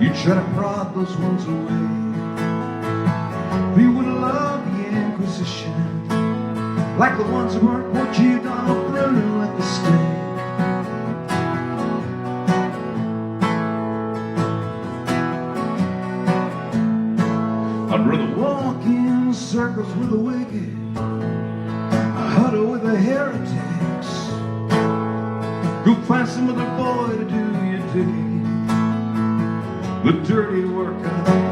You try to prod those ones away. We would love the Inquisition, like the ones who weren't Portuguese on Bruno at the stake. I'd rather walk in circles with the wicked, huddle with the heretics, go find some other boy to do your digging, the dirty work of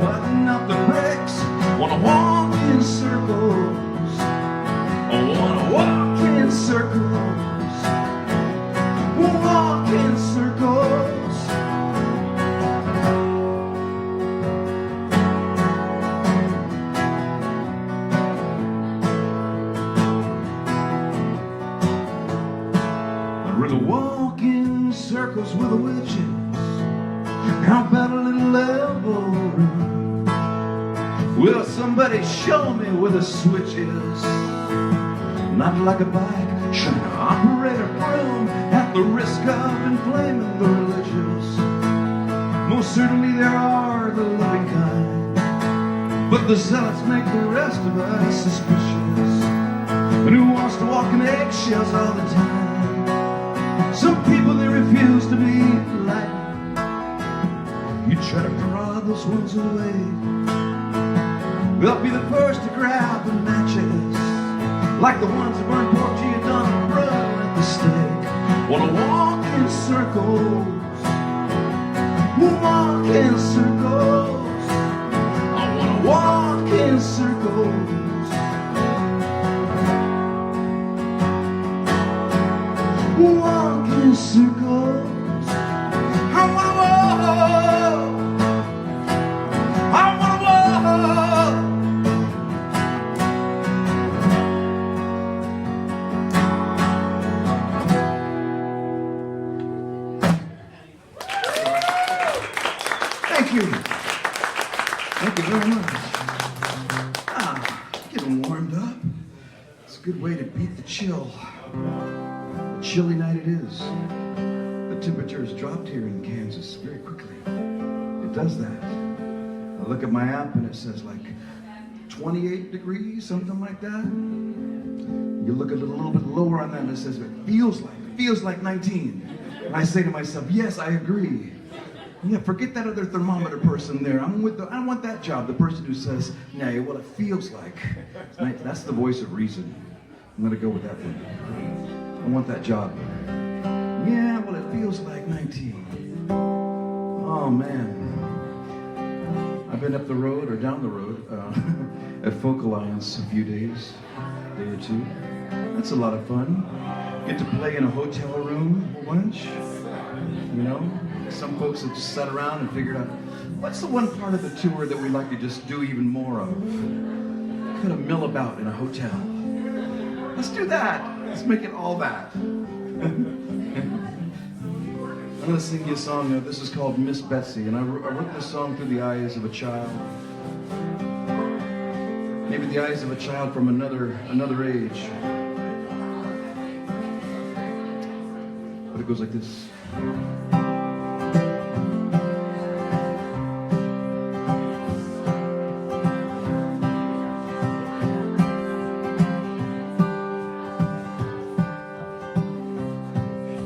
button up the bricks. Wanna walk in circles, I wanna walk in circles, walk in circles. I'd rather walk in circles with the witches. How about a little elbow room? Will somebody show me where the switch is? Not like a bike trying to operate a broom at the risk of inflaming the religious. Most certainly there are the loving kind, but the zealots make the rest of us suspicious. And who wants to walk in eggshells all the time? Some people, they refuse to be enlightened. You try to prod those ones away. They'll be the first to grab the matches, like the ones that burned Portuguese on the road at the stake. Wanna walk in circles, walk in circles. I wanna walk in circles. Walk in circles. I wanna walk. I wanna walk. Thank you. Thank you very much. Getting warmed up. It's a good way to beat the chill. Chilly night it is. The temperature has dropped here in Kansas very quickly. It does that. I look at my app and it says like 28 degrees, something like that. You look at it a little bit lower on that and it says it feels like 19. And I say to myself, yes, I agree. Yeah, forget that other thermometer person there. I want that job, the person who says, nah, well, it feels like. That's the voice of reason. I'm gonna go with that one. I want that job. Yeah, well, it feels like 19. Oh, man. I've been up the road or down the road at Folk Alliance a few days, a day or two. That's a lot of fun. Get to play in a hotel room a bunch. You know, some folks have just sat around and figured out, what's the one part of the tour that we like to just do even more of? Kind of mill about in a hotel. Let's do that. Let's make it all that. I'm going to sing you a song. This is called Miss Betsy, and I wrote this song through the eyes of a child. Maybe the eyes of a child from another age. But it goes like this.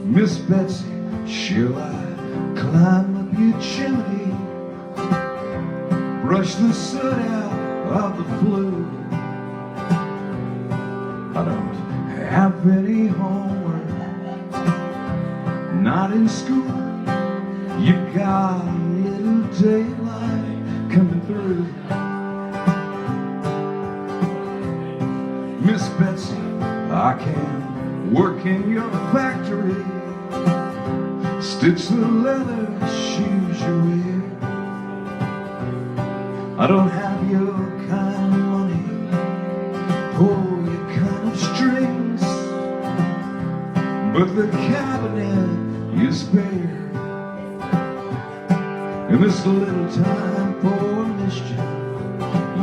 Miss Betsy, shall I climb up your chimney, brush the soot out of the flue? I don't have any homework, not in school. You've got a little daylight coming through. Miss Betsy, I can work in your factory, stitch the leather shoes you wear. I don't have your kind of money, or your kind of strings, but the cabinet you spare. And there's little time for mischief,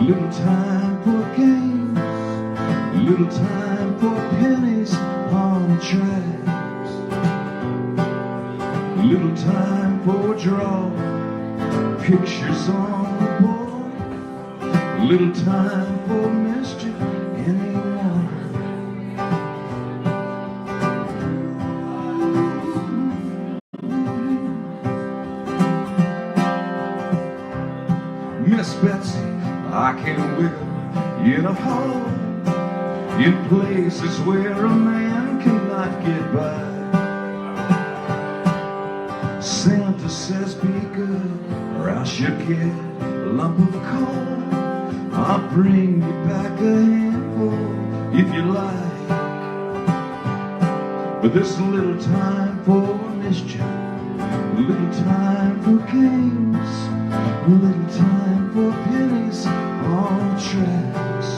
little time for games, little time for pennies on the tracks, little time for draw, Pictures on the board, little time for mischief anymore. Miss Betsy, I can wiggle in a hole, in places where a man cannot get by. Santa says be good, or else you get a lump of coal. I'll bring you back a handful if you like. But there's a little time for mischief, a little time for games, a little time for pennies on tracks,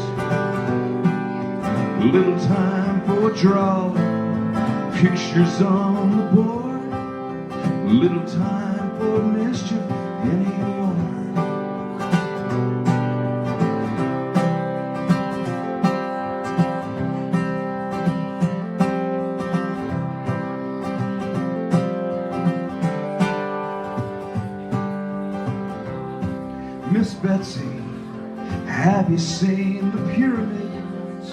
a little time for drawing pictures on the board, a little time for mischief anymore. Miss Betsy, have you seen the pyramids?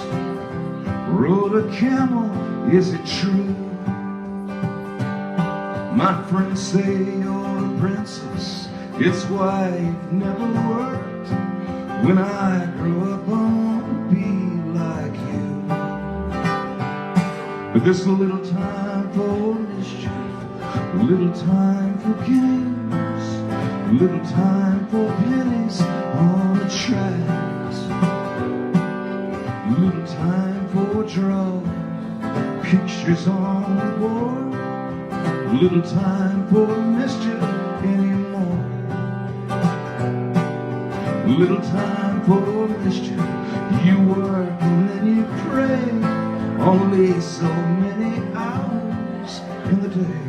Rode a camel, is it true? My friends say you're a princess, it's why you've never worked. When I grow up, I want to be like you. But there's a little time for mischief, a little time for games, a little time for pennies on the tracks, a little time for drawing pictures on the board, a little time for mischief anymore. A little time for mischief, you work and then you pray, only so many hours in the day.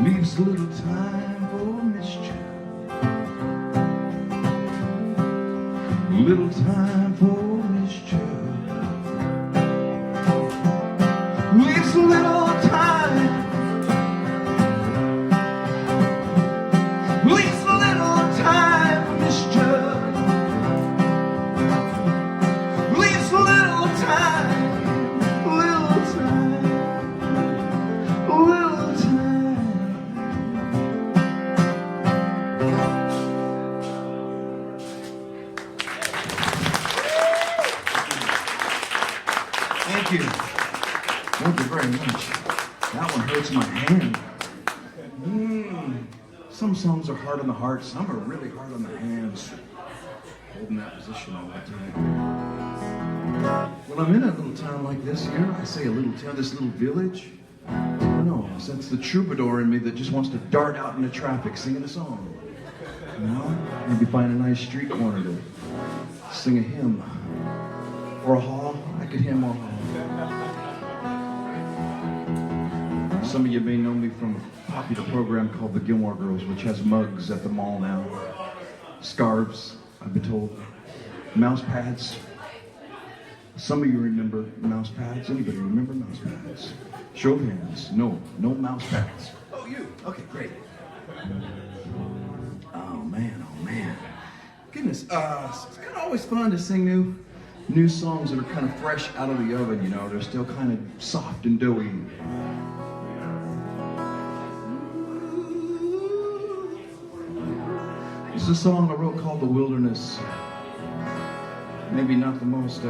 Leaves little time for mischief, little time for mischief. Leaves little time, leaves little time for mischief. Leaves little time, little time, little time. Thank you. Thank you very much. That one hurts my hand. Some songs are hard on the heart, some are really hard on the hands. Holding that position all the time. When I'm in a little town like this here, I say a little town, this little village, I don't know, that's the troubadour in me that just wants to dart out into traffic singing a song. You know, maybe find a nice street corner to sing a hymn. Or a hall. I could hymn or hall. Some of you may know me from a popular program called The Gilmore Girls, which has mugs at the mall now. Scarves, I've been told. Mouse pads. Some of you remember mouse pads. Anybody remember mouse pads? Show of hands. No mouse pads. Oh, you. Okay, great. Oh, man. Goodness, it's kind of always fun to sing new songs that are kind of fresh out of the oven, you know. They're still kind of soft and doughy. This is a song I wrote called The Wilderness. Maybe not the most,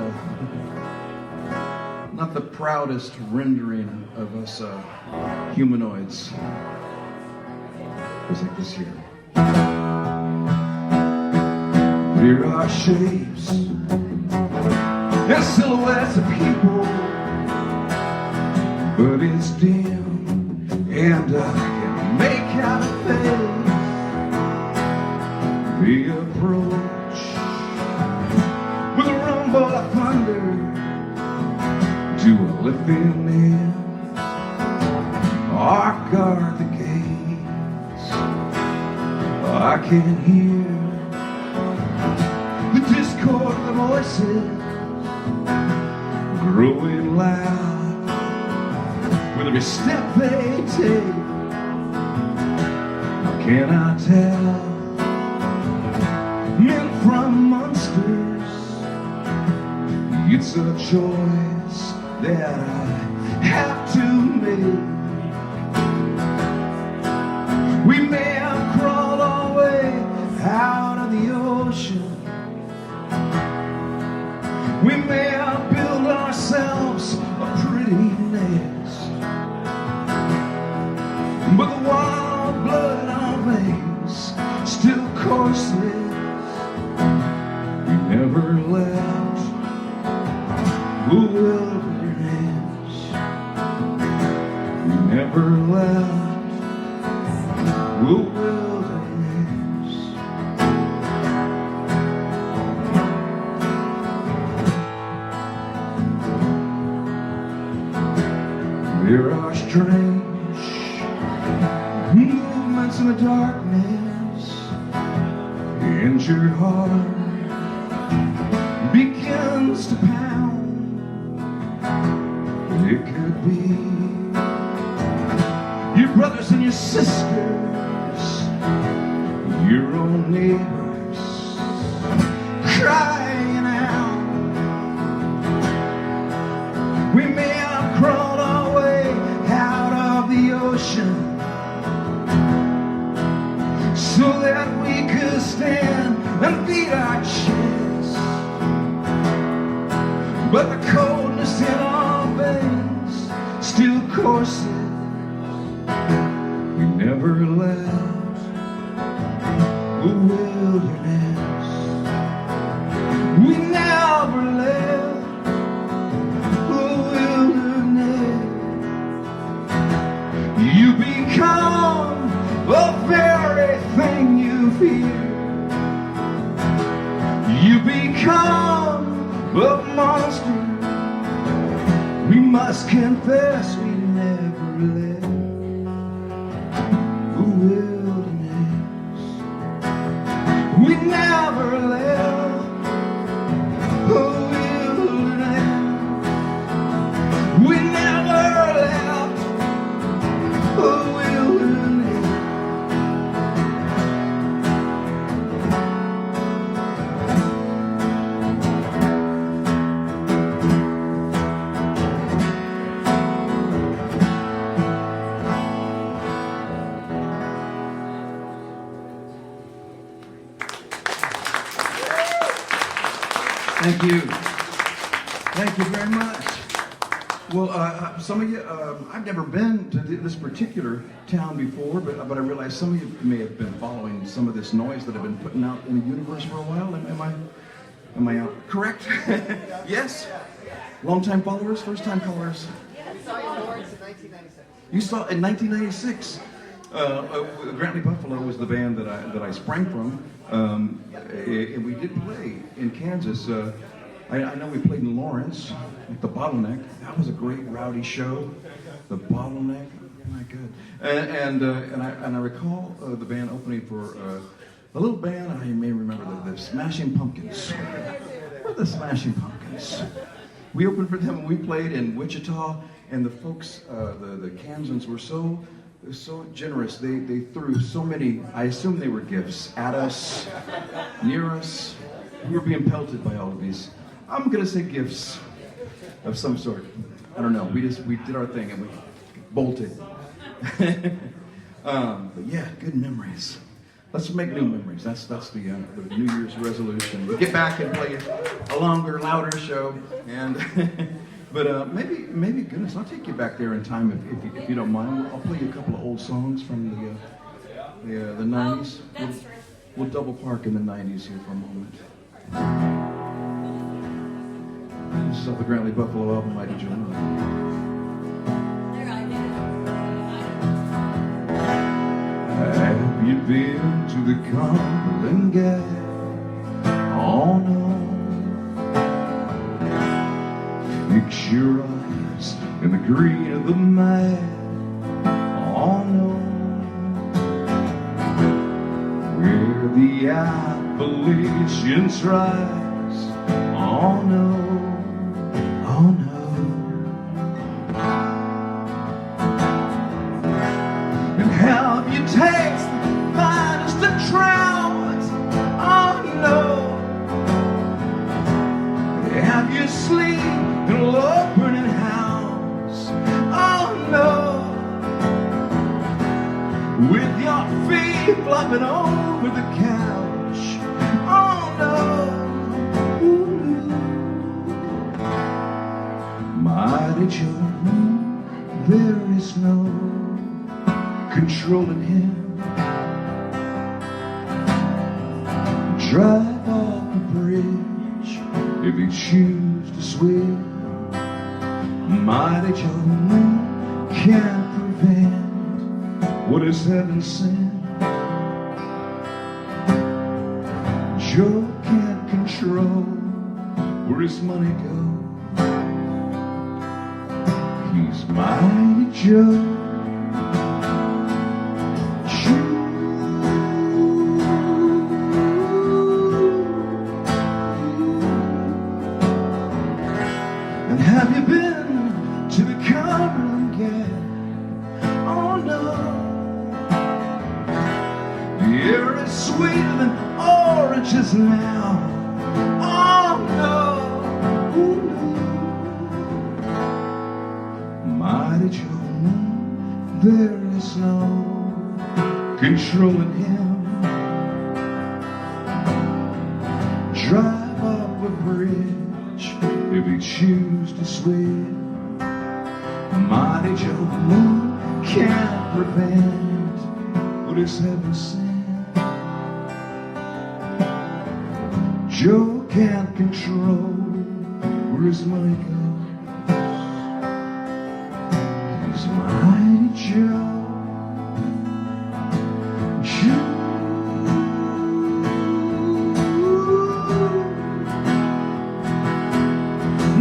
not the proudest rendering of us humanoids. It goes like this here. There are shapes and silhouettes of people, but it's dim and I can make out a face. The approach with a rumble of thunder to a lifting in, or guard the gates. I can hear the discord of the voices growing loud with every step they take. I Can I tell men from monsters? It's a choice that I have to make. We may have crawled our way out of the ocean. We may have built ourselves a pretty nest, but the wild blood in our veins still courses. We never left the wilderness. We never left the wilderness. There are strange movements in the darkness, and your heart begins to pound. It could be your brothers and your sisters, your own neighbors crying out. We may have crawled our way out of the ocean so that we could stand and beat our chests, but the coldness in our veins still courses. We never left the wilderness. We never left the wilderness. You become the very thing you fear. You become a monster. We must confess we never left the wilderness. We never left the wilderness. We never left the wilderness. Thank you. Thank you very much. Well, some of you, I've never been to this particular town before, but I realize some of you may have been following some of this noise that I've been putting out in the universe for a while. Am I correct? Yes? Long-time followers, first-time callers? We saw you in Lawrence in 1996. You saw in 1996. Grantley Buffalo was the band that I sprang from, and we did play in Kansas. I know we played in Lawrence at the Bottleneck. That was a great rowdy show. The Bottleneck, oh my God. And I recall the band opening for a little band. I may remember the Smashing Pumpkins. The Smashing Pumpkins. We opened for them and we played in Wichita, and the folks, the Kansans were so generous. They threw so many, I assume they were gifts, at us, near us. We were being pelted by all of these, I'm gonna say gifts of some sort. I don't know, we did our thing and we bolted. But yeah, good memories. Let's make new memories. That's the New Year's resolution. We get back and play a longer, louder show, and but maybe goodness, I'll take you back there in time if you don't mind. I'll play you a couple of old songs from the 90s. We'll double park in the 90s here for a moment. This is off the Grantley Buffalo album, Why Did You Know? Have you been to the Cumberland Gap? Oh no. Fix your eyes in the green of the map. Oh no. Where the Appalachians rise. Oh no. Oh no. And have you tasted with your feet flopping over the couch. Oh no, ooh. Mighty Joe, there is no controlling him. Drive off the bridge if he choose to swim. Mighty Joe can't prevent what is heaven sent. Joe can't control where his money goes. He's Mighty Joe. And have you been to the Overland yet? Oh no. The air is sweeter than oranges now. Oh no. Ooh, no. Mighty Joe, there is no controlling him. Drive up a bridge if he choose to swim. Mighty Joe can't prevent what is heaven sent. Joe can't control where his money goes. He's Mighty Joe.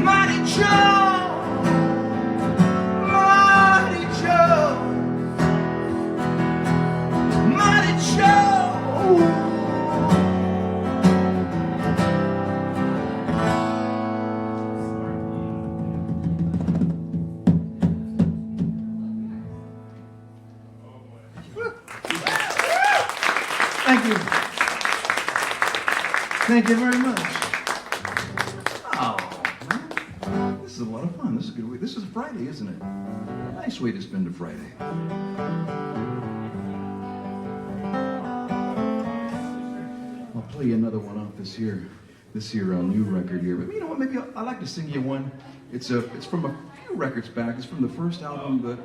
Mighty Joe, Mighty Joe, Mighty Joe. Thank you. Thank you very much. Oh, this is a lot of fun. This is a good way. This is a Friday, isn't it? Nice way to spend a Friday. I'll play you another one off this here new record here. But you know what? Maybe I'd like to sing you one. It's from a few records back. It's from the first album that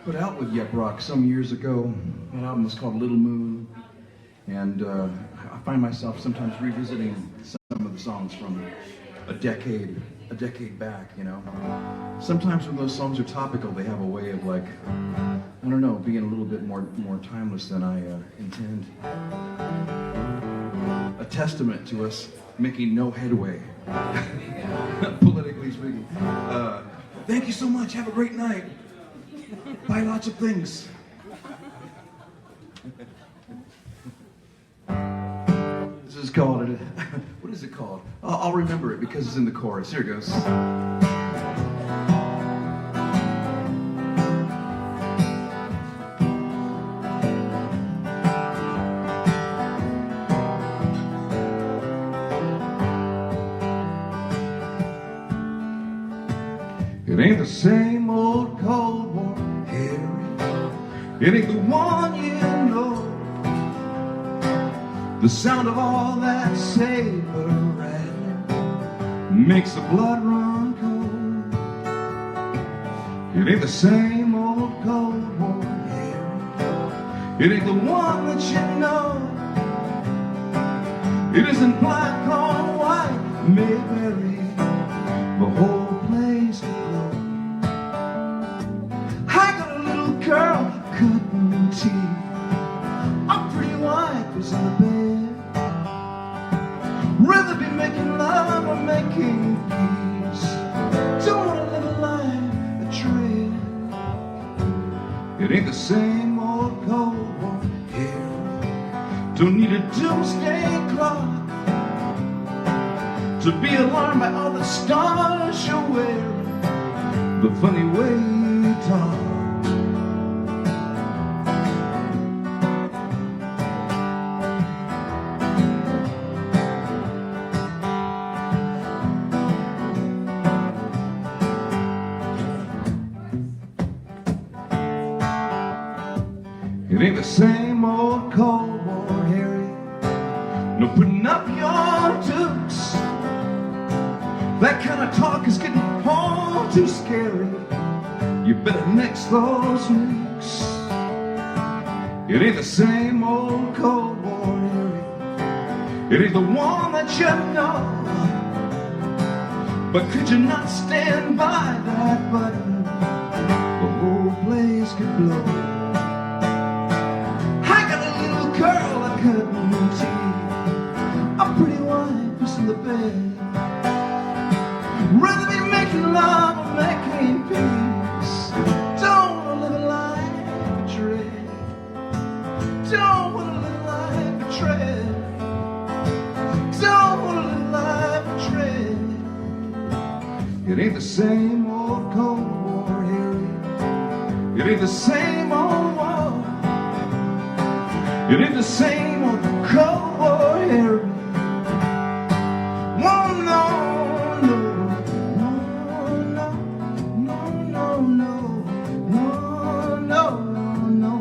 put out with Yep Rock some years ago. That album was called Little Moon, and I find myself sometimes revisiting some of the songs from a decade back, you know. Sometimes when those songs are topical, they have a way of, like, I don't know, being a little bit more timeless than I intend. A testament to us making no headway, politically speaking. Thank you so much. Have a great night. Buy lots of things. This is called, what is it called? I'll remember it because it's in the chorus. Here it goes. It ain't the same old Cold War, Harry. It ain't the one you know. The sound of all that saber rattling makes the blood run cold. It ain't the same old Cold War, Harry. It ain't the one that you know. It isn't black or white, Mayberry, the whole place to blow. I got a little girl cutting teeth. A pretty wife is in the bed. Rather be making love or making peace. Don't wanna live a life of dread. It ain't the same old Cold War here. Don't need a doomsday clock to be alarmed by all the stars you're wearing. The funny way you talk. It ain't the same old Cold War, Harry. No putting up your dukes. That kind of talk is getting all too scary. You better nix those nukes. It ain't the same old Cold War, Harry. It ain't the one that you know. But could you not stand by that button? The whole place could blow. I got a little girl I couldn't see. A pretty wife who's in the bed. Rather be making love or making peace. Don't wanna live a life of dread. Don't wanna live a life of dread. Don't wanna live a life of dread. It ain't the same old Cold War, Harry. It ain't the same old war. It ain't the same old Cold War, Harry. Oh, no, no, no, no, no, no, no, no, no, no,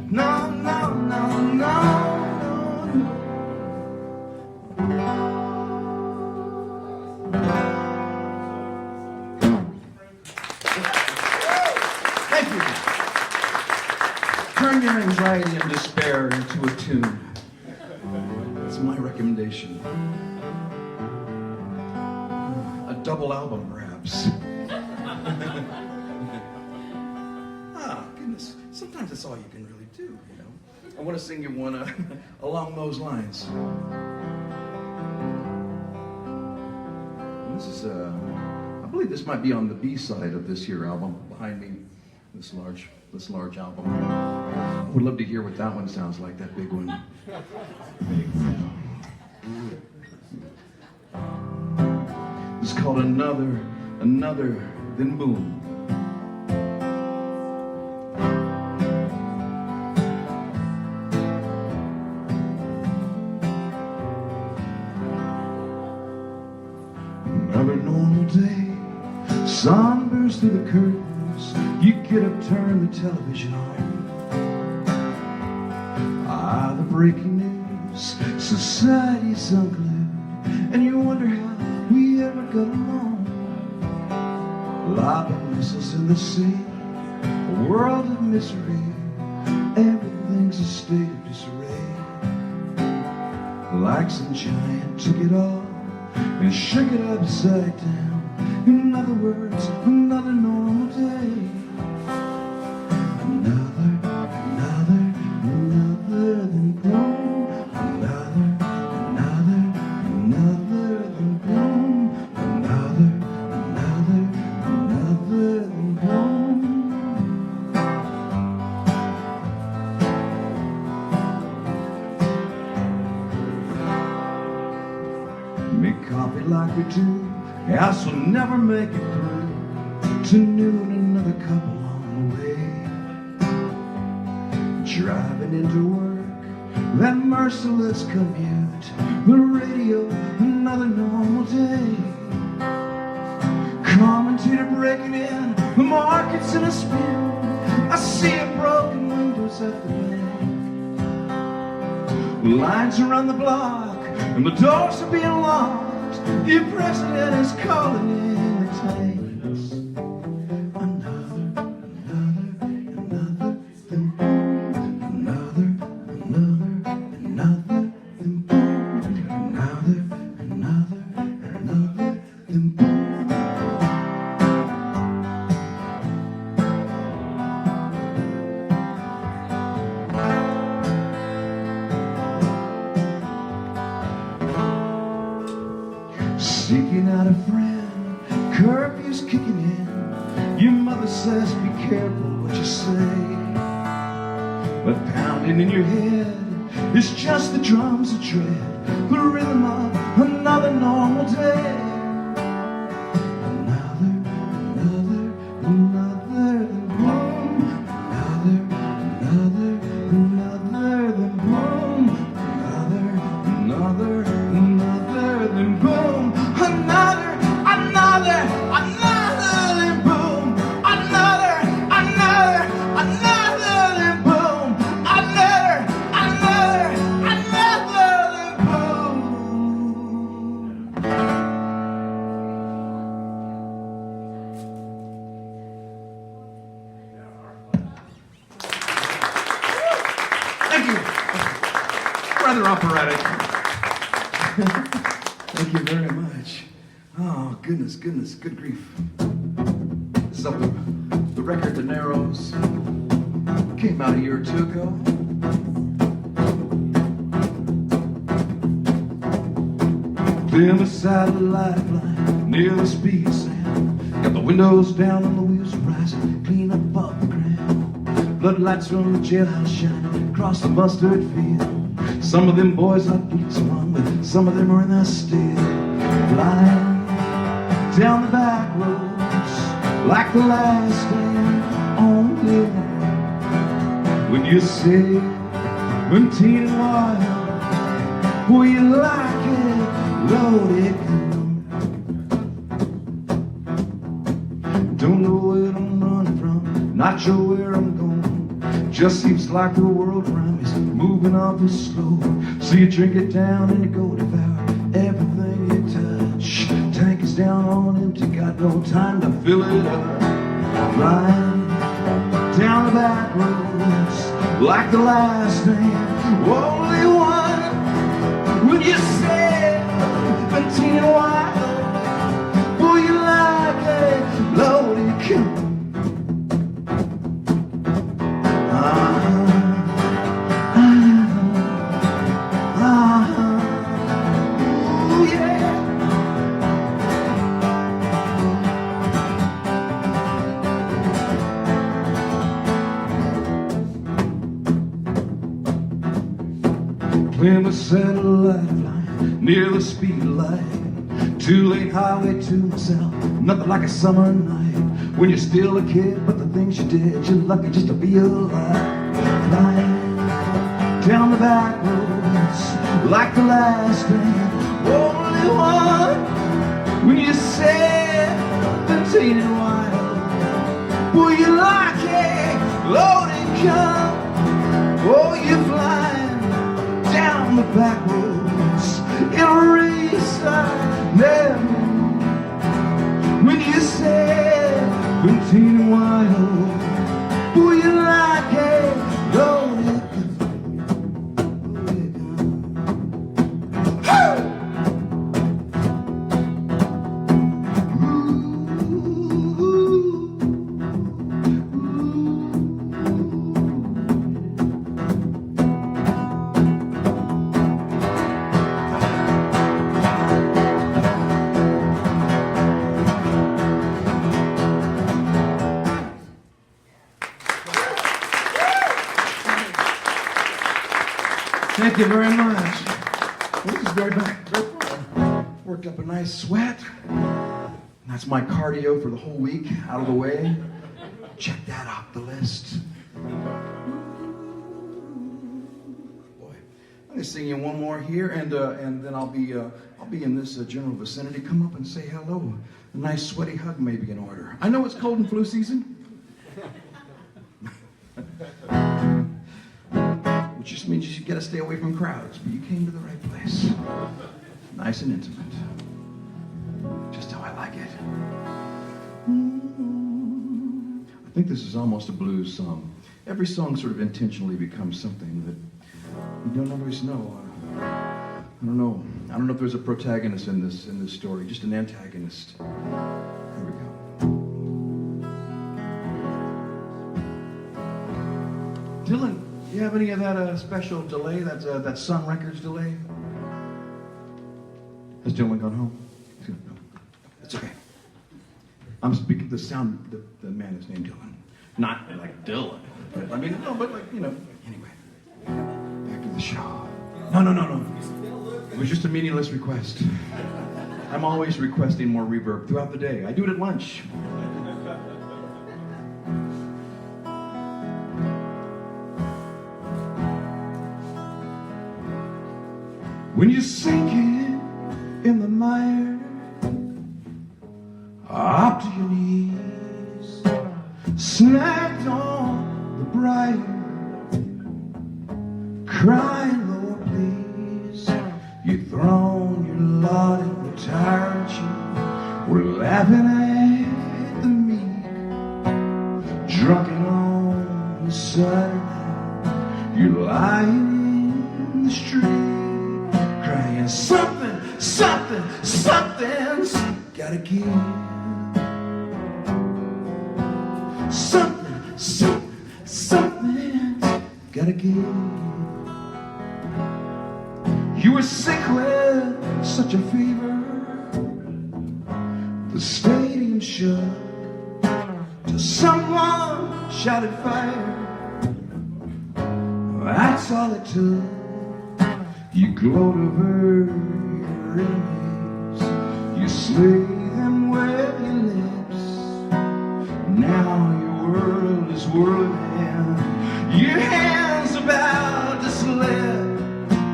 no, no, no, no. Thank you. Turn your anxiety and despair into a tune. That's my recommendation. A double album, perhaps. Ah, goodness. Sometimes that's all you can really do, you know. I want to sing you one along those lines. This is, I believe this might be on the B side of this here album behind me. This large album. I would love to hear what that one sounds like, that big one. It's called Another, Then Boom. Another normal day, sun bursts through the curtains. You get up, turn the television on. Ah, the breaking news, society's unglued, and you wonder how we ever got along. Lobbing missiles in the sea, a world of misery, everything's a state of disarray. Like some giant took it all and shook it upside down. In other words, another normal day. Another than boom. Another than boom. Another than boom. Make coffee like we do. House will never make it through to noon, another couple on the way. Driving into work, that merciless commute. The radio, another normal day. Commentator breaking in, the market's in a spin. I see a broken windows at the bank. Lines around the block, and the doors are being locked. The president is calling in the tanks. Another than boom. Another than boom. Another than boom. Seeking out a friend, curfew's kicking in. Your mother says be careful what you say. But pounding in your head is just the drums of dread, the rhythm of another normal day. Another than boom. Another than boom. Another than boom. Another than boom. Another rather operatic. Thank you very much. Oh, goodness, good grief. This is off the record, The Narrows. Came out a year or two ago. Clear beside the lifeline, near the speed sound. Got the windows down and the wheels rising, clean up off the ground. Floodlights from the jailhouse shining across the mustard field. Some of them boys like beats along with, some of them are in their still. Flying down the back roads like the last day only one. When you say, when teen and wild, will you like it? Loaded gun. Don't know where I'm running from, not sure where I'm going. Just seems like the world around me is moving awful slow. So you drink it down and you go devour everything you touch. Tank is down on empty, got no time to fill it up. Flying down the back roads like the last name, only one. When you say teen and wild, boy, you like it, loaded gun. Ooh, yeah. Clear the satellite line, near the speed light. Two-lane highway to myself, nothing like a summer night. When you're still a kid, but the things you did, you're lucky just to be alive. Flying down the back roads like the last thing, only one. When you said the teen and wild, boy, you like it, loaded gun. Oh, you're flying down the back roads in a race never. When you said, when teen and wild, boy, you like it, loaded gun. Thank you very much. This is very fun. Worked up a nice sweat. That's my cardio for the whole week, out of the way. Check that off the list. Boy, I'm gonna sing you one more here, and then I'll be in this general vicinity. Come up and say hello. A nice sweaty hug may be in order. I know it's cold and flu season. Which just means you gotta stay away from crowds, but you came to the right place. Nice and intimate. Just how I like it. I think this is almost a blues song. Every song sort of intentionally becomes something that you don't always know. I don't know if there's a protagonist in this story, just an antagonist. Here we go. Dylan, do you have any of that special delay, that Sun Records delay? Has Dylan gone home? It's okay. I'm speaking the sound, the man is named Dylan. Not like Dylan. But, I mean, no, but like, you know. Anyway, back to the show. No. It was just a meaningless request. I'm always requesting more reverb throughout the day. I do it at lunch. When you're sinking in the mire, up to your knees, snagged on the briar, crying, Lord, please. You've thrown your lot in the tired you. We're laughing at the meek, drunken on the Saturday. You're lying in the street. Something's gotta give. Something's gotta give. You were sick with such a fever, the stadium shook till someone shouted fire. That's all it took. You gloat over your enemies, you slay them with your lips. Now your world is whirling, your hands about to slip,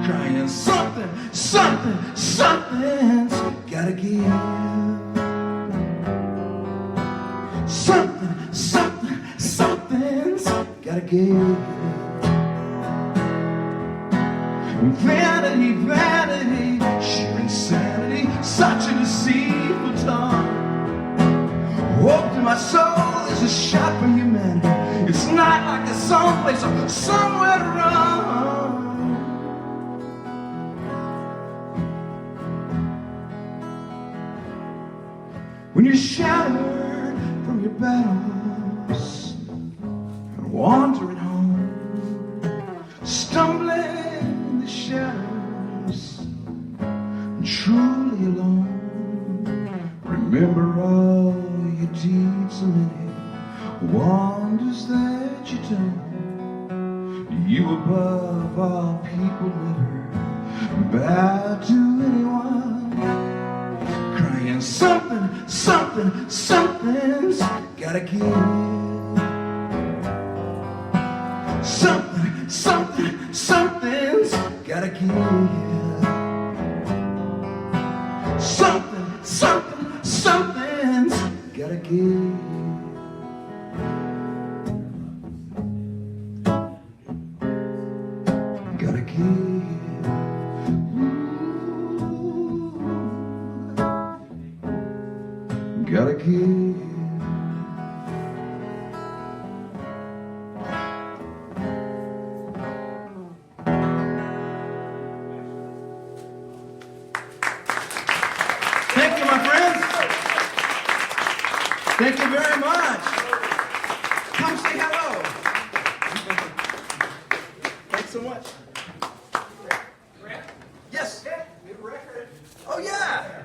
crying something's gotta give. Something's gotta give. Vanity, sheer insanity, such a deceitful tongue. Hope to my soul is a shot for humanity. It's not like there's someplace or somewhere to run. When you're shattered from your battles and wandering home, stumbling in the shadows, truly alone, remember all your deeds, so many wonders that you done. You above all people never bow to anyone, crying something's gotta give. Something's gotta give. Something's gotta give. Gotta give. Ooh. Gotta give. Thank you, my friends. Thank you very much. Come say hello. Thanks so much. Yes. Oh, yeah.